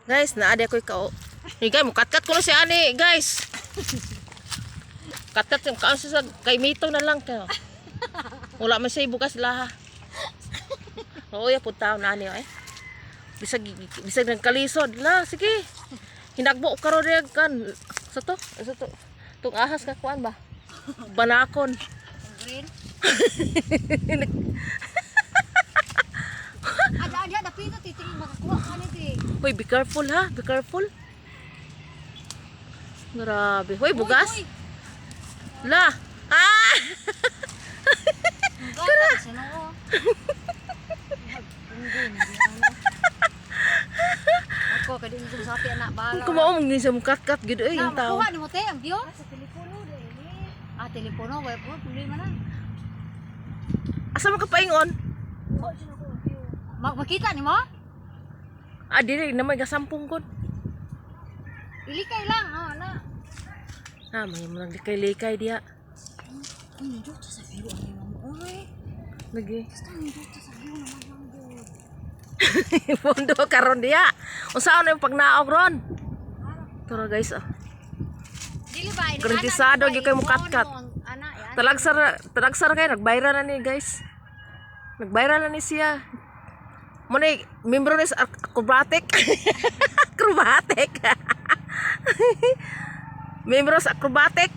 Guys, naadi ako ikaw. Hey guys, mukatkat ko na si Ani, guys. Katkat yung kaso sa kay Mito na lang kayo. Wala man siya bukas laha. Oo, ya punta na Ani eh. Bisag ng kalisod la, sige. Hinagbo karo reg kan. Sa to. Tung ahas ka kuan ba? Banakon. Green. Ada dapito titingin makakuha ka nito. Hoy, be careful ha, be careful. Grabe. Hoy, bugas. La. Ah! Kara. Ako kadin sa sapi anak bala. Kumaong ni sa mukatkat gid ay yung tao. Kuha ni mo te ang view sa telepono dili. Telepono way po problema na. Asa man ka paingon? Makita ni mo? Dili na may gasampung kon. Ilikay lang, na. May mga likay-likay dia. Ay, dito sa view ang mo. Oy. Lagi. Basta dito sa view naman lang do. Pondo karon dia. Unsa ano yung pagnaog ron? Tara guys Dili ba ini? Garantisado gyud kay mukatkat. Talagsar kay nag-viral na ni guys. Nag-viral na ni siya. Mo ni membro ni acrobatic. Acrobatic. Membro sa acrobatic.